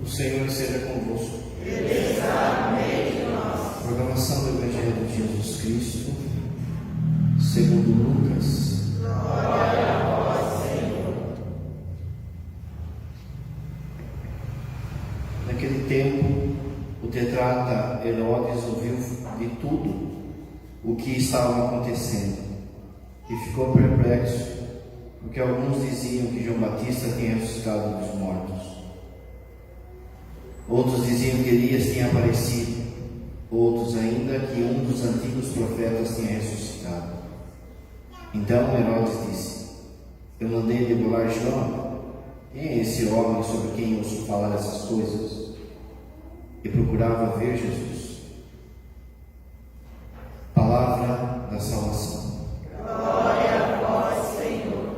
O Senhor seja convosco. Ele está no meio de nós. Proclamação do Evangelho de Jesus Cristo, segundo Lucas. Glória a vós, Senhor. Naquele tempo, o tetrarca Herodes ouviu de tudo o que estava acontecendo e ficou perplexo, porque alguns diziam que João Batista tinha ressuscitado dos mortos. Outros diziam que Elias tinha aparecido, outros ainda que um dos antigos profetas tinha ressuscitado. Então Herodes disse: eu mandei degolar João. Quem é esse homem sobre quem ouço falar essas coisas? E procurava ver Jesus. Palavra da salvação. Glória a vós, Senhor.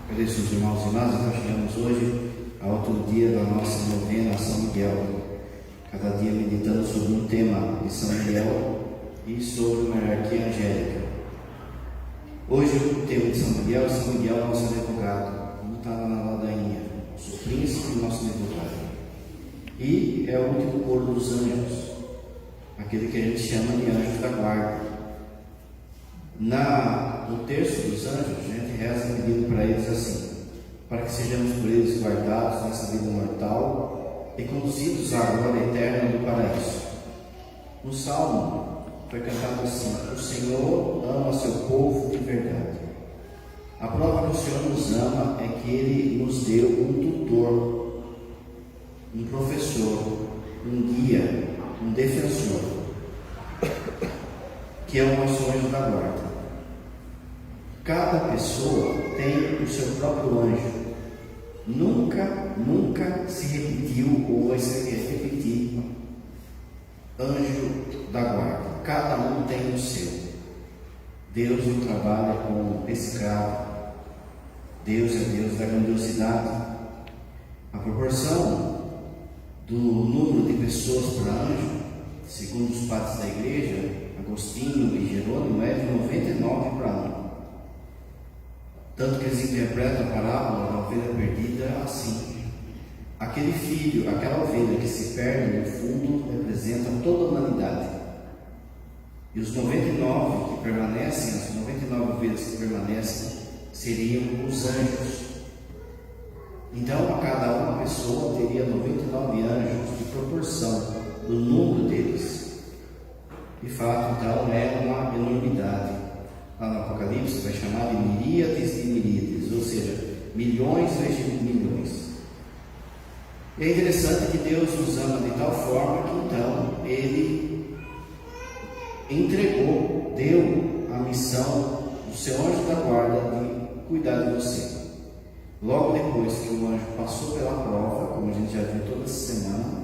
Caríssimos irmãos e irmãs, nós chegamos hoje ao outro dia da nossa novena a São Miguel. Cada dia meditando sobre um tema de São Miguel e sobre uma hierarquia angélica. Hoje o tema de São Miguel é nosso advogado, como está na ladainha, nosso príncipe e nosso advogado. E é o último coro dos anjos, aquele que a gente chama de anjos da guarda. No terço dos anjos, a gente reza pedindo para eles assim: para que sejamos por eles guardados nessa vida mortal e conduzidos à glória eterna do paraíso. No Salmo foi cantado assim: o Senhor ama seu povo de verdade. A prova que o Senhor nos ama é que Ele nos deu um tutor, um professor, um guia, um defensor, que é o nosso anjo da guarda. Cada pessoa tem o seu próprio anjo. Nunca se repetiu ou vai se repetir anjo da guarda. Cada um tem o seu. Deus não trabalha com escravo. Deus é Deus da grandiosidade. A proporção do número de pessoas para anjo, segundo os padres da igreja, Agostinho e Jerônimo, é de 99 para 1. Tanto que eles interpretam a parábola da ovelha perdida assim: aquele filho, aquela ovelha que se perde no fundo, representa toda a humanidade. E os 99 que permanecem, as 99 ovelhas que permanecem, seriam os anjos. Então, a cada uma pessoa teria 99 anjos de proporção do número deles. De fato, então, é uma enormidade. Lá no Apocalipse vai chamar de miríades de miríades, ou seja, milhões vezes milhões. E é interessante que Deus nos ama de tal forma que então Ele deu a missão do seu anjo da guarda de cuidar de você. Logo depois que o anjo passou pela prova, como a gente já viu toda essa semana,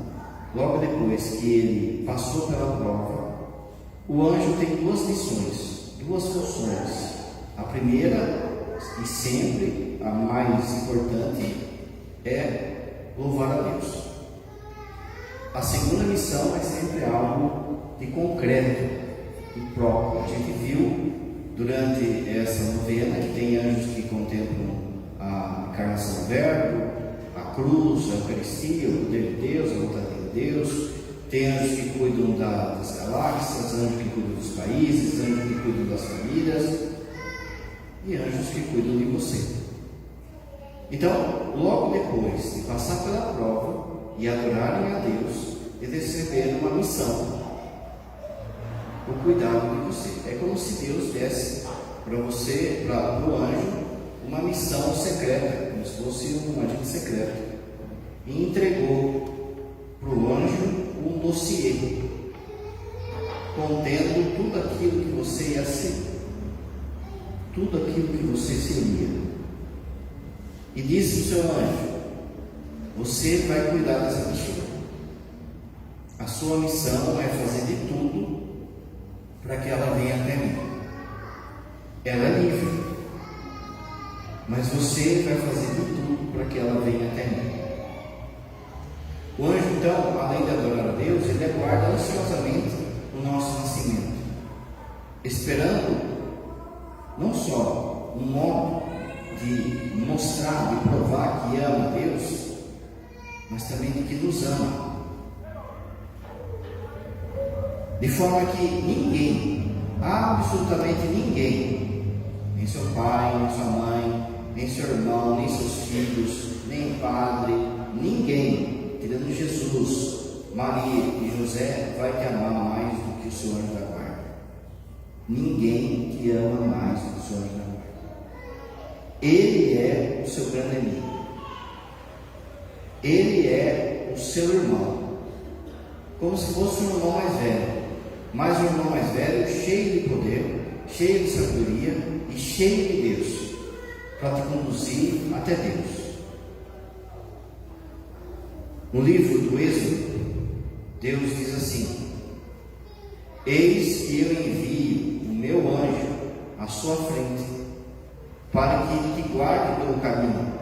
logo depois que ele passou pela prova, o anjo tem duas missões, duas funções. A primeira, e sempre a mais importante, é louvar a Deus. A segunda missão é sempre algo de concreto e próprio. A gente viu durante essa novena que tem anjos que contemplam a encarnação do Verbo, a cruz, a Eucaristia, o poder de Deus, a vontade de Deus. Tem anjos que cuidam das galáxias, anjos que cuidam dos países, anjos que cuidam das famílias e anjos que cuidam de você. Então, logo depois de passar pela prova e adorarem a Deus, eles receberam uma missão: o cuidado de você. É como se Deus desse para você, para o anjo, uma missão secreta, como se fosse um agente secreto, e entregou para o anjo um dossiê contendo tudo aquilo que você ia ser, tudo aquilo que você seria, e disse ao seu anjo: você vai cuidar dessa pessoa. A sua missão é fazer de tudo para que ela venha até mim. Ela é livre, mas você vai fazer de tudo para que ela venha até mim. O anjo, então, além de adorar a Deus, ele aguarda ansiosamente esperando não só um modo de mostrar, de provar que ama a Deus, mas também de que nos ama. De forma que ninguém, absolutamente ninguém, nem seu pai, nem sua mãe, nem seu irmão, nem seus filhos, nem o padre, ninguém, tirando Jesus, Maria e José, vai te amar mais do que o seu anjo da guarda. Ninguém te ama mais do que o seu anjo da guarda. Ele é o seu grande amigo. Ele é o seu irmão, como se fosse um irmão mais velho, mas um irmão mais velho cheio de poder, cheio de sabedoria e cheio de Deus, para te conduzir até Deus. No livro do Êxodo, Deus diz assim: eis que eu envio o meu anjo à sua frente, para que te guarde pelo caminho,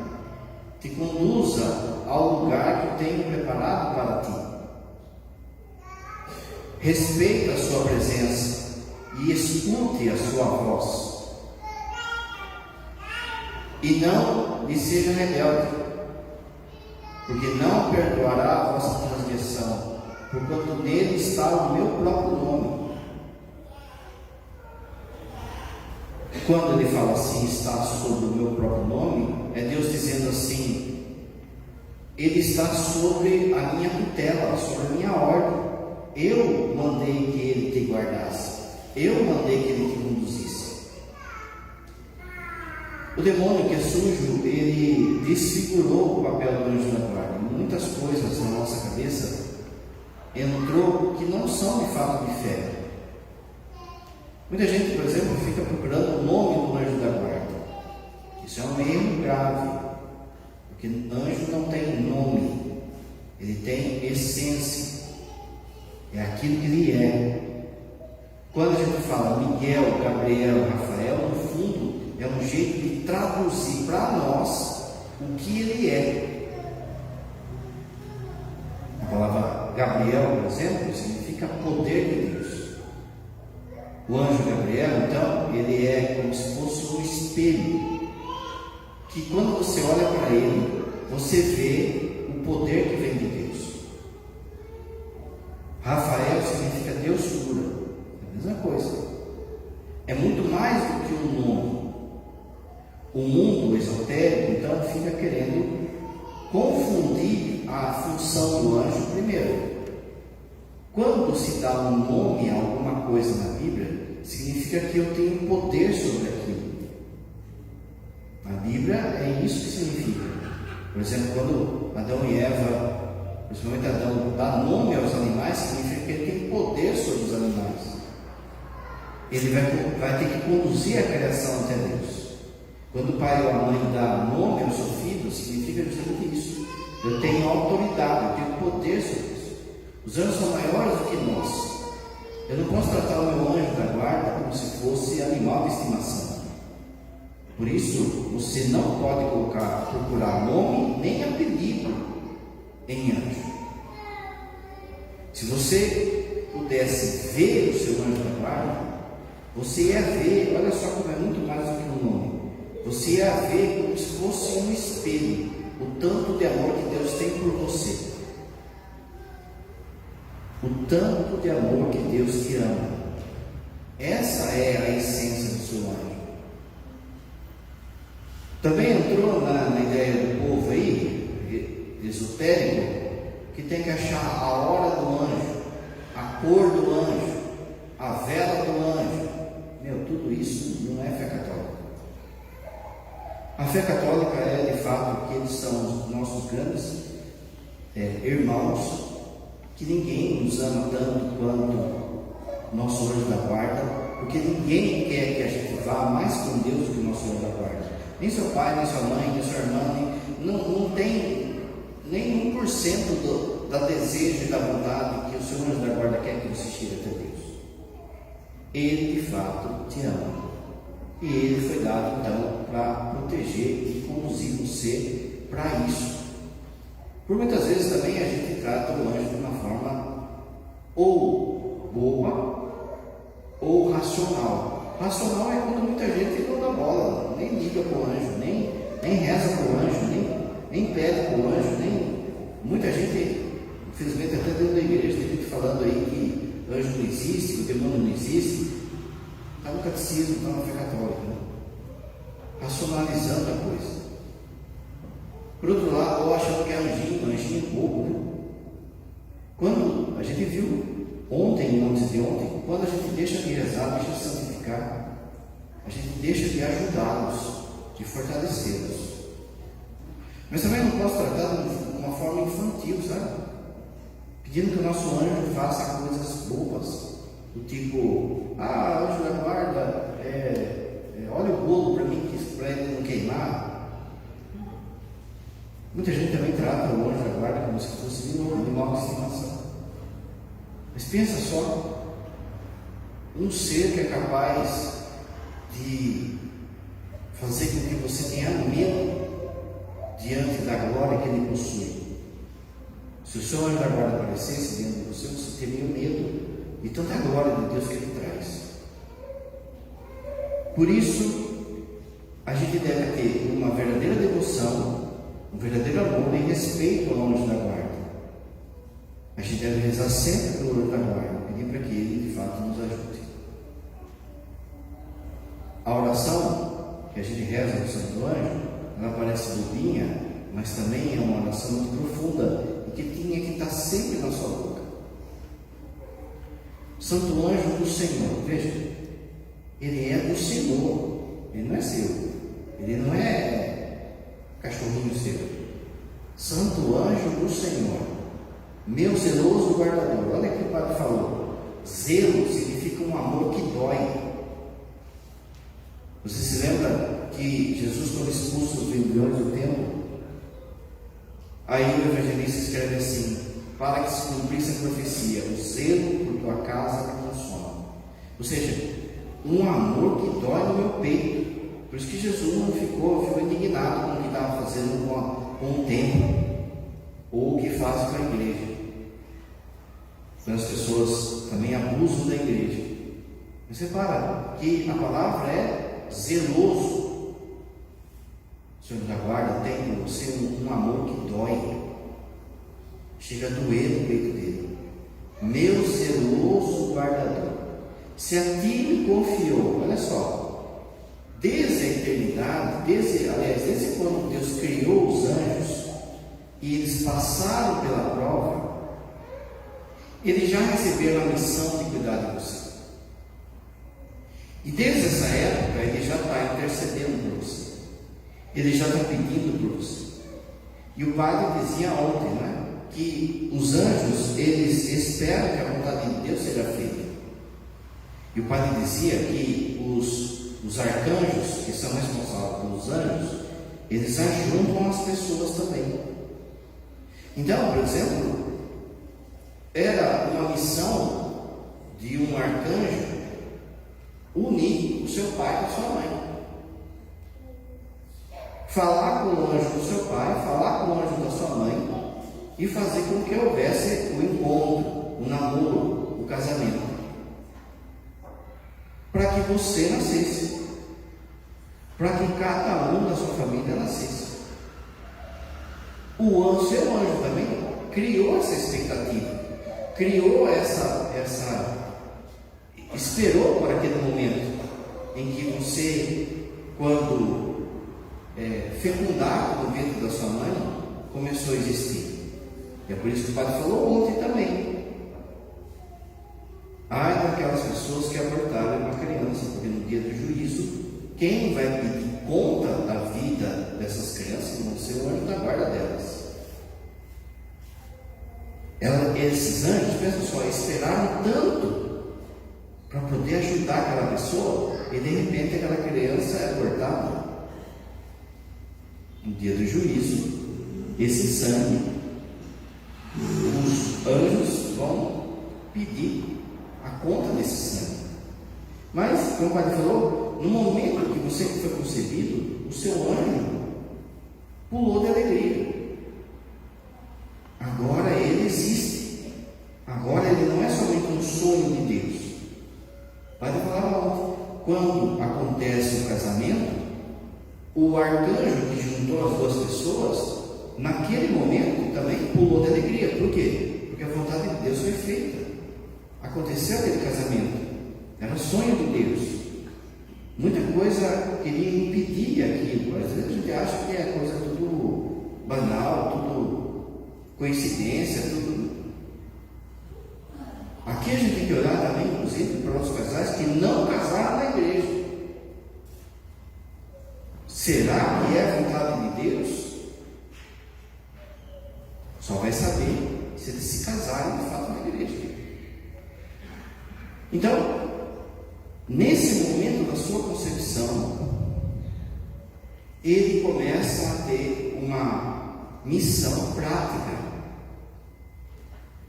te conduza ao lugar que eu tenho preparado para ti. Respeita a sua presença e escute a sua voz, e não lhe seja rebelde, porque não perdoará a vossa transgressão, porquanto nele está o meu próprio nome. Quando ele fala assim, está sobre o meu próprio nome, é Deus dizendo assim: ele está sobre a minha tutela, sobre a minha ordem. Eu mandei que ele te guardasse, eu mandei que ele te conduzisse. O demônio, que é sujo, ele desfigurou o papel do anjo da guarda. Muitas coisas na nossa cabeça entrou que não são de fato de fé. Muita gente, por exemplo, fica procurando o nome do anjo da guarda. Isso é um erro grave, porque anjo não tem nome, ele tem essência, é aquilo que ele é. Quando a gente fala Miguel, Gabriel, Rafael, no fundo é um jeito de traduzir para nós o que ele é. A palavra Gabriel, por exemplo, significa poder de Deus. O anjo Gabriel, então, ele é como se fosse um espelho, que quando você olha para ele, você vê o poder que vem de Deus. Rafael significa Deus cura, é a mesma coisa. É muito mais do que um nome. O mundo esotérico, então, fica querendo confundir a função do anjo primeiro. Quando se dá um nome a alguma coisa na Bíblia, significa que eu tenho poder sobre aquilo. A Bíblia é isso que significa. Por exemplo, quando Adão e Eva, principalmente Adão, dá nome aos animais, significa que ele tem poder sobre os animais. Ele vai ter que conduzir a criação até Deus. Quando o pai ou a mãe dá nome ao seu filho, significa justamente isso. Eu tenho autoridade, eu tenho poder sobre isso. Os anjos são maiores do que nós. Eu não posso tratar o meu anjo da guarda como se fosse animal de estimação. Por isso, você não pode procurar nome nem apelido em anjo. Se você pudesse ver o seu anjo da guarda, você ia ver, olha só como é muito mais do que um nome. Você ia ver como se fosse um espelho, o tanto de amor que Deus tem por você. O tanto de amor que Deus te ama. Essa é a essência do seu anjo. Também entrou na ideia do povo aí, esotérico, que tem que achar a hora do anjo, a cor do anjo, a vela do anjo. Tudo isso não é fé católica. A fé católica é de fato que eles são os nossos grandes irmãos, que ninguém nos ama tanto quanto nosso anjo da guarda, porque ninguém quer que a gente vá mais com Deus do que o nosso anjo da guarda. Nem seu pai, nem sua mãe, nem sua irmã, não tem nem 1% da desejo e da vontade que o seu anjo da guarda quer que você chegue até Deus. Ele de fato te ama, e ele foi dado então para proteger e conduzir você para isso. Por muitas vezes também a gente trata o anjo de uma forma ou boa ou racional. Racional é quando muita gente não dá bola, nem liga para o anjo, nem reza para o anjo, nem pede para o anjo, muita gente, infelizmente até dentro da igreja, tem gente falando aí que anjo não existe, que o demônio não existe. Está no catecismo, está na fé católica, né? Racionalizando a coisa. Por outro lado, eu achando que é anjinho bobo, né? Quando a gente viu ontem, antes de ontem, quando a gente deixa de rezar, deixa de santificar, a gente deixa de ajudá-los, de fortalecê-los. Mas também não posso tratar de uma forma infantil, sabe? Pedindo que o nosso anjo faça coisas bobas, do tipo, anjo da guarda, olha o bolo para mim, para ele não queimar. Muita gente também trata o anjo da guarda como se fosse um animal de estimação. Mas pensa só, um ser que é capaz de fazer com que você tenha medo diante da glória que ele possui. Se o seu anjo da guarda aparecesse diante de você, você teria medo de tanta glória de Deus que ele traz. Por isso, a gente deve ter uma verdadeira devoção, um verdadeiro amor e respeito ao anjo da guarda. A gente deve rezar sempre pelo anjo da guarda, pedir para que ele de fato nos ajude. A oração que a gente reza no Santo Anjo, ela parece bobinha, mas também é uma oração muito profunda e que tinha que estar sempre na sua boca. Santo Anjo do Senhor, veja, ele é do Senhor, ele não é seu, ele não é cachorrinho seu. Santo Anjo do Senhor, meu zeloso guardador. Olha o que o padre falou. Zelo significa um amor que dói. Você se lembra que Jesus, quando expulsa os vendedores do templo, aí o evangelista escreve assim: para que se cumprisse a profecia, o zelo por tua casa me consome. Ou seja, um amor que dói no meu peito. Por isso que Jesus não ficou indignado com o que estava fazendo com o templo, ou o que faz com a igreja. As pessoas também abusam da igreja. Mas repara que a palavra é zeloso. O Senhor da guarda tem por você um amor que dói, chega a doer no peito dele. Meu zeloso guardador, se a ti me confiou, olha só, desde a eternidade, desde quando Deus criou os anjos e eles passaram pela prova, eles já receberam a missão de cuidar de você. E desde essa época ele já está intercedendo por você, ele já está pedindo por você. E o padre dizia ontem, né, que os anjos, eles esperam que a vontade de Deus seja feita. E o padre dizia que os arcanjos, que são responsáveis pelos anjos, eles ajudam as pessoas também. Então, por exemplo, era uma missão de um arcanjo unir o seu pai com a sua mãe. Falar com o anjo do seu pai, falar com o anjo da sua mãe e fazer com que houvesse o encontro, o namoro, o casamento. Para que você nascesse, para que cada um da sua família nascesse. O seu anjo também criou essa expectativa, criou esperou por aquele momento em que você, quando fecundado no ventre da sua mãe, começou a existir. E é por isso que o padre falou ontem também. Ai daquelas pessoas que abortaram uma criança, porque no dia do juízo, quem vai pedir conta da vida dessas crianças vão ser o anjo da guarda delas. Esses anjos, pensa só, esperaram tanto para poder ajudar aquela pessoa, e de repente aquela criança é abortada. No dia do juízo, esse sangue, os anjos vão pedir a conta desse sangue. Mas, como o padre falou, no momento que você foi concebido, o seu anjo pulou de alegria. Agora ele existe. Agora ele não é somente um sonho de Deus. O padre falava ontem, quando acontece o casamento, o arcanjo que juntou as duas pessoas, naquele momento também pulou de alegria. Por quê? Porque a vontade de Deus foi feita. Aconteceu aquele casamento. Era sonho de Deus. Muita coisa queria impedir aquilo. Às vezes a gente acha que é coisa tudo banal, tudo coincidência, tudo. Aqui a gente tem que olhar também, inclusive, para os casais que não casaram na igreja. Será que é a vontade de Deus? Só vai saber se eles se casarem de fato na igreja. Então, nesse momento da sua concepção, ele começa a ter uma missão prática.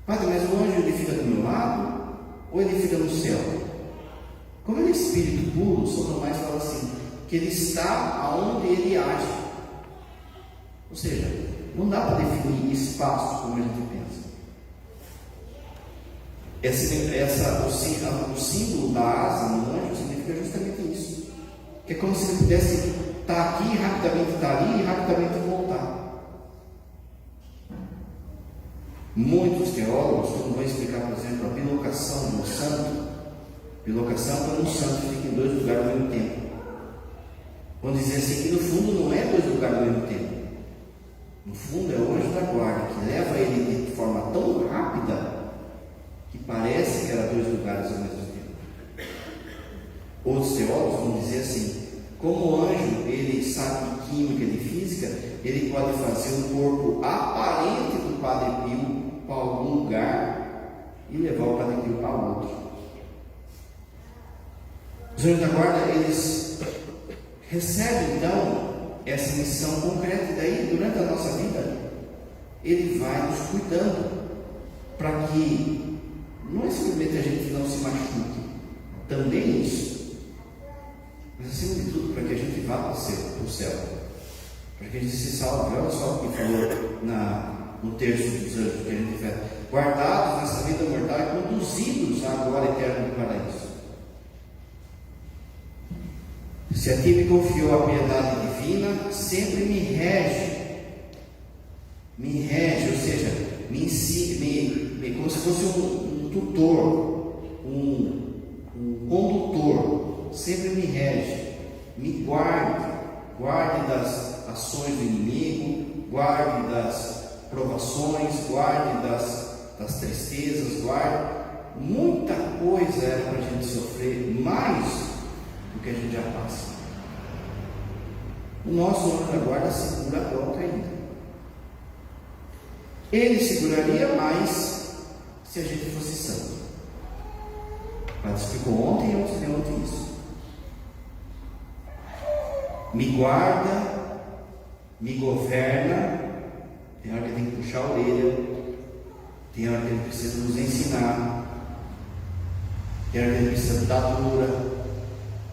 Padre, mas o anjo ele fica do meu lado ou ele fica no céu? Como ele é espírito puro, São Tomás fala assim, que ele está aonde ele age. Ou seja, não dá para definir espaço como a gente pensa. O símbolo da asa no anjo significa justamente isso. Que é como se ele pudesse estar aqui, rapidamente estar ali e rapidamente voltar. Muitos teólogos, quando vão explicar, por exemplo, a bilocação do santo, bilocação quando um santo fica em dois lugares ao mesmo tempo. Vão dizer assim que no fundo não é dois lugares ao mesmo tempo. No fundo é o anjo da guarda que leva ele de forma tão rápida que parece que era dois lugares ao mesmo tempo. Outros teólogos vão dizer assim, como o anjo ele sabe de química e de física, ele pode fazer um corpo aparente do Padre Pio para algum lugar e levar o Padre Pio para outro. Os anjos da guarda, eles recebem então essa missão concreta, e daí durante a nossa vida ele vai nos cuidando para que não é simplesmente a gente não se machuque, também isso, mas acima de tudo para que a gente vá para o céu, para que a gente se salve. Olha só o que falou no terço dos anjos que a gente fez: guardados nessa vida mortal e conduzidos à glória eterna do paraíso. Se a ti me confiou a piedade divina, sempre me rege, ou seja, me ensina, como se fosse um tutor, um condutor, sempre me rege, me guarde das ações do inimigo, guarde das provações, guarde das tristezas, guarde. Muita coisa era para a gente sofrer, mais do que a gente já passa. O nosso anjo da guarda segura a bronca ainda. Ele seguraria mais se a gente fosse santo. O Padre explicou ontem e antes de ontem isso. Me guarda, me governa. Tem hora que tem que puxar a orelha, tem hora que ele precisa nos ensinar, tem hora que ele precisa dar dura,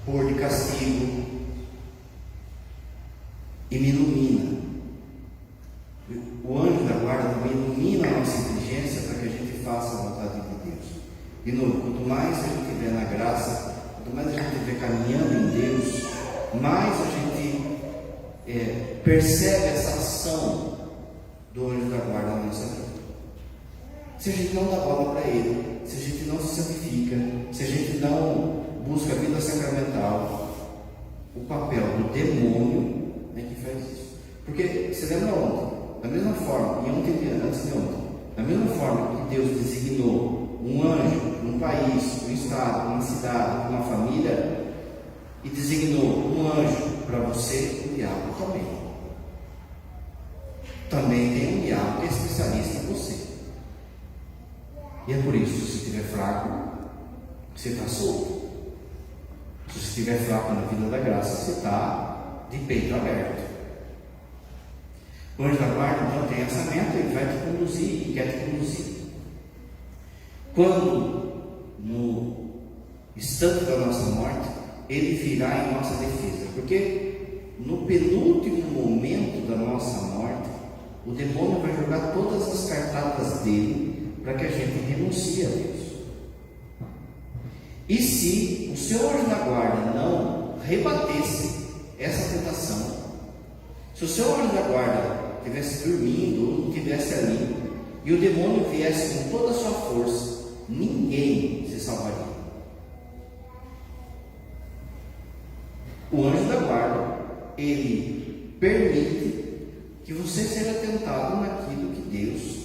pôr de castigo, e me ilumina. O anjo da guarda também ilumina a nossa inteligência para que a gente faça a vontade de Deus. De novo, quanto mais a gente estiver na graça, quanto mais a gente estiver caminhando em Deus, mais a gente percebe essa ação do anjo da guarda na nossa vida. Se a gente não dá bola para ele, se a gente não se santifica, se a gente não busca a vida sacramental, o papel do demônio é que faz isso. Porque, você lembra ontem? Da mesma forma, e ontem, antes de ontem, da mesma forma que Deus designou um anjo, um país, um estado, uma cidade, uma família, e designou um anjo para você, o diabo também. Também tem um diabo que é especialista em você. E é por isso, se estiver fraco, você está solto. Se você estiver fraco na vida da graça, você está de peito aberto. O anjo da guarda então tem essa meta, ele vai te conduzir e quer te conduzir. Quando, no instante da nossa morte, ele virá em nossa defesa. Porque no penúltimo momento da nossa morte, o demônio vai jogar todas as cartadas dele para que a gente renuncie a Deus. E se o seu anjo da guarda não rebatesse essa tentação, se o seu anjo da guarda estivesse dormindo ou não estivesse ali, e o demônio viesse com toda a sua força, ninguém se salvaria. O anjo da guarda, ele permite que você seja tentado naquilo que Deus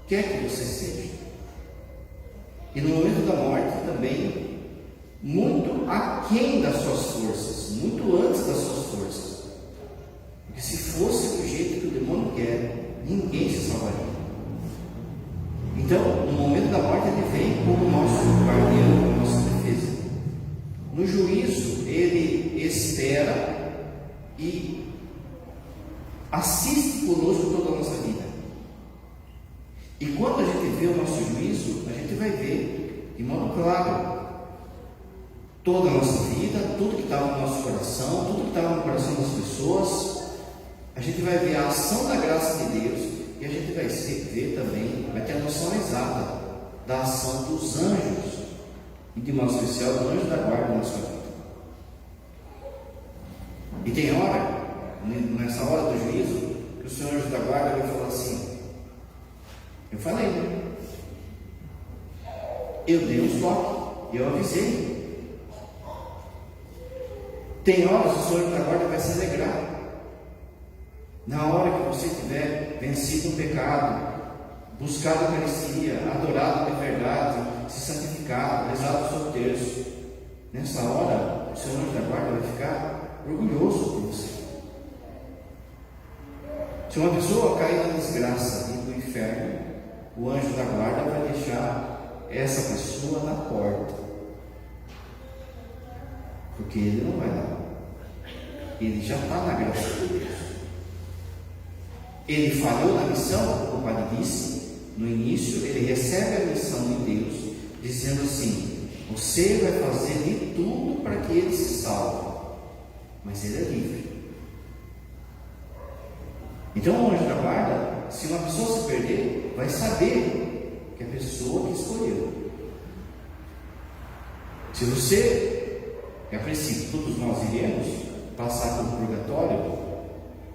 quer que você seja. E no momento da morte também, muito aquém das suas forças, muito antes das suas forças. Porque se fosse do jeito que o demônio quer, ninguém se salvaria. Então, no momento da morte, ele vem como nosso guardião, como nossa defesa. No juízo, ele espera e assiste conosco toda a nossa vida. E quando a gente vê o nosso juízo, a gente vai ver de modo claro toda a nossa vida, tudo que estava no nosso coração, tudo que estava no coração das pessoas. A gente vai ver a ação da graça de Deus e a gente vai ver também, vai ter a noção exata da ação dos anjos e de modo especial do anjo da guarda na nossa vida. E tem hora, nessa hora do juízo, que o Senhor anjo da guarda vai falar assim: eu falei, né? Eu dei um toque, eu avisei. Tem horas que o Senhor da guarda vai se alegrar. Na hora que você tiver vencido um pecado, buscado a Eucaristia, adorado de verdade, se santificado, rezado o seu terço, nessa hora o Senhor anjo da guarda vai ficar orgulhoso por você. Se uma pessoa cair na desgraça e ir para o inferno, o anjo da guarda vai deixar essa pessoa na porta, porque ele não vai lá, ele já está na graça de Deus. Ele falhou na missão, como o padre disse no início, ele recebe a missão de Deus, dizendo assim: você vai fazer de tudo para que ele se salve, mas ele é livre. Então o anjo da guarda, se uma pessoa se perder, vai saber que é a pessoa que escolheu. Se você, a princípio todos nós iremos passar pelo purgatório,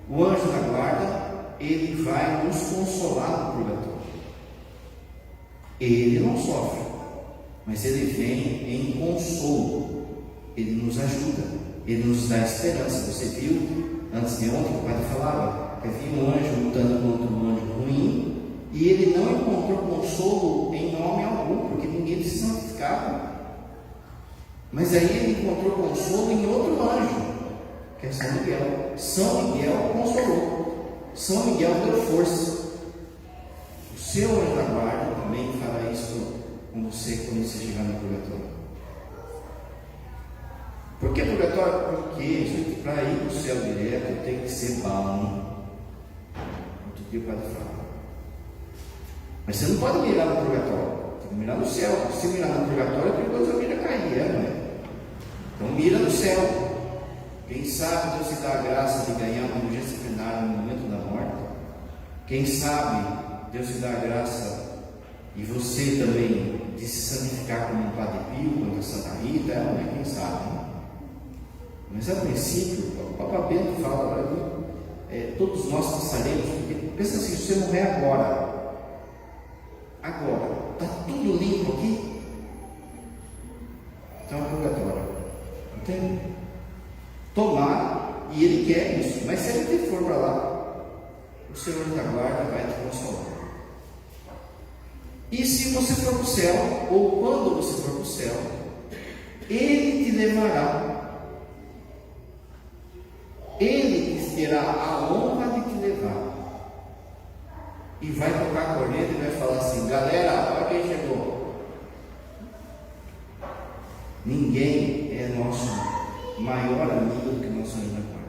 o anjo da guarda, ele vai nos consolar no purgatório. Ele não sofre, mas ele vem em consolo, ele nos ajuda, ele nos dá esperança. Você viu antes de ontem que o padre falava que havia um anjo lutando contra um anjo ruim, e ele não encontrou consolo em nome algum, porque ninguém se santificava. Mas aí ele encontrou consolo em outro anjo, que é São Miguel. São Miguel consolou. São Miguel deu força. O seu anjo da guarda também fará isso com você quando você chegar no purgatório. Por que purgatório? Porque, gente, para ir para o céu direto tem que ser bom. Outro dia o padre fala. Mas você não pode mirar no purgatório, tem que mirar no céu. Se mirar no purgatório, é perigoso a mira cair, não é? Então mira no céu. Quem sabe Deus te dá a graça de ganhar uma urgência plenária no momento da morte. Quem sabe Deus te dá a graça e você também de se santificar como um Padre Pio, como a Santa Rita, não é? Quem sabe, né? Mas a princípio, o Papa Bento fala, todos nós passaremos, porque pensa assim, se você morrer agora, está tudo limpo aqui, então é purgatório, entende? Tomar, e ele quer isso, mas se ele for para lá, o Senhor da guarda vai te consolar. E se você for para o céu, ou quando você for para o céu, ele te levará. Ele terá a honra de te levar. E vai tocar a corneta e vai falar assim: galera, olha quem chegou. Ninguém é nosso maior amigo do que o nosso anjo da guarda.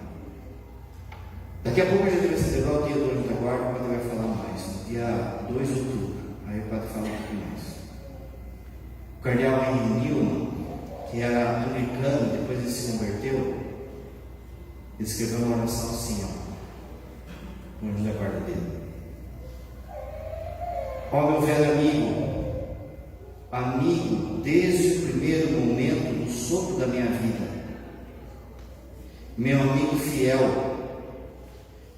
Daqui a pouco a gente vai celebrar o dia do anjo da guarda, o padre vai falar mais, no dia 2 de outubro. Aí o padre fala um pouquinho mais. O cardeal Henry Newman, que era anglicano, depois ele se converteu, ele escreveu uma oração assim, o anjo da guarda dele: ó meu velho amigo desde o primeiro primeiro momento do sopro da minha vida. Meu amigo fiel,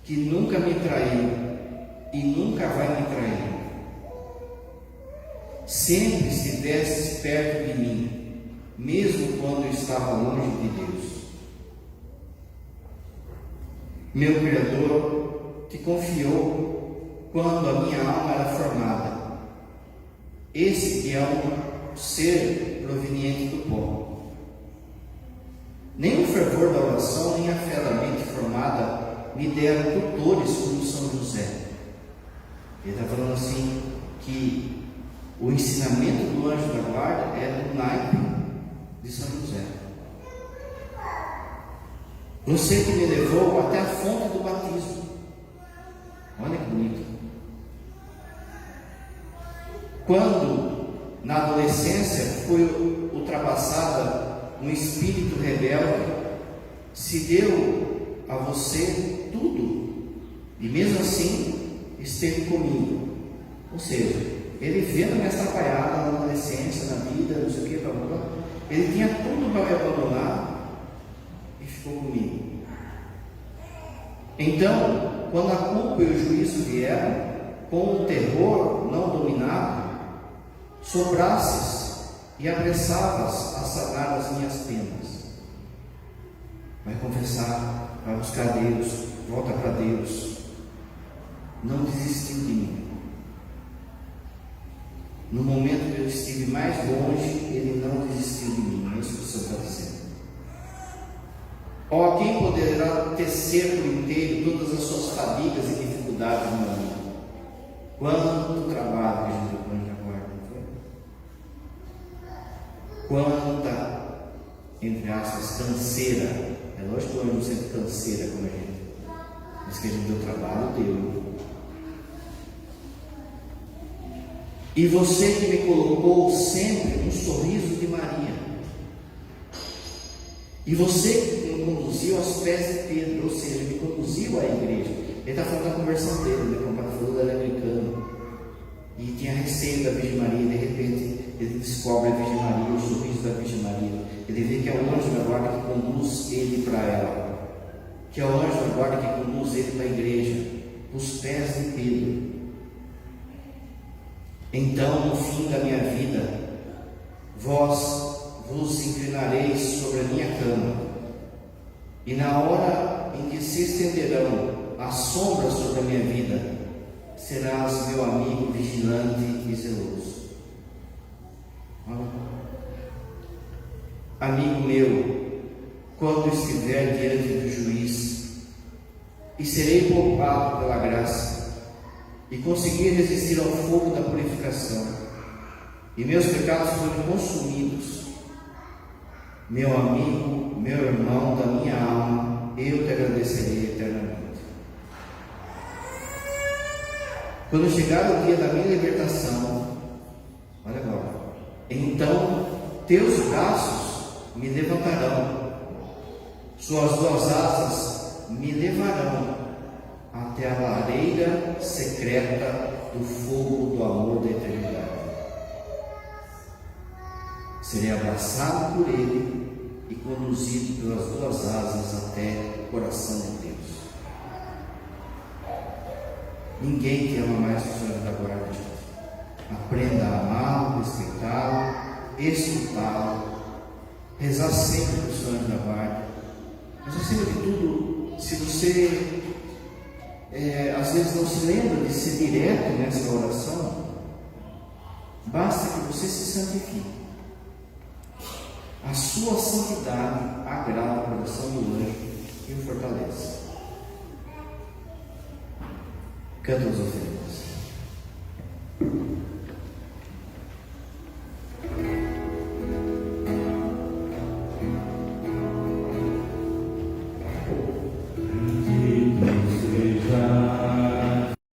que nunca me traiu e nunca vai me trair. Sempre estivesse perto de mim, mesmo quando eu estava longe de Deus. Meu Criador, que confiou quando a minha alma era formada. Esse que é um ser proveniente do pó. Nem o fervor da oração, nem a fé da mente formada me deram tutores como São José. Ele está falando assim, que o ensinamento do anjo da guarda é do naipe de São José. Você que me levou até a fonte do batismo. Olha que bonito. Quando, na adolescência, fui ultrapassada um espírito rebelde, se deu a você tudo, e mesmo assim esteve comigo. Ou seja, ele vendo minha atrapalhada na adolescência, na vida, não sei o que, ele tinha tudo para me abandonar e ficou comigo. Então, quando a culpa e o juízo vieram, com o terror não dominado, sobrasses e apressavas a sanar as minhas penas. Vai confessar, vai buscar Deus, volta para Deus. Não desistiu de mim. No momento que eu estive mais longe, Ele não desistiu de mim. É isso que o Senhor está dizendo. Ó, quem poderá tecer por inteiro todas as suas fadigas e dificuldades, meu amigo? Quanto trabalho que a gente põe na guarda, não foi? Quanta, entre aspas, canseira. É lógico que eu não sempre canseira como a gente, mas que a gente deu trabalho, deu. E você que me colocou sempre no sorriso de Maria. E você que me conduziu aos pés de Pedro, ou seja, me conduziu à igreja. Ele está falando da conversão dele, né? Como ele falou, ele era americano. E tinha receio da Virgem Maria, e de repente ele descobre a Virgem Maria, o sorriso da Virgem Maria. Ele vê que é o anjo da guarda que conduz ele para ela, que é o anjo da guarda que conduz ele para a igreja, os pés de Pedro. Então, no fim da minha vida, vós vos inclinareis sobre a minha cama, e na hora em que se estenderão as sombras sobre a minha vida, serás meu amigo vigilante e zeloso. Amigo meu, quando estiver diante do juiz, e serei poupado pela graça, e conseguir resistir ao fogo da purificação, e meus pecados forem consumidos, meu amigo, meu irmão da minha alma, eu te agradecerei eternamente. Quando chegar o dia da minha libertação, olha agora, então teus braços me levantarão, suas duas asas me levarão até a lareira secreta do fogo do amor da eternidade. Serei abraçado por Ele e conduzido pelas duas asas até o coração de Deus. Ninguém te ama mais que o Senhor da guarda, gente. Aprenda a amá-lo, respeitá-lo, escutá-lo, rezar sempre para o Senhor da guarda. Mas acima de tudo, se você às vezes não se lembra de ser direto nessa oração, basta que você se santifique. A sua santidade agrada o coração do anjo e o fortalece. Canta os ofertas.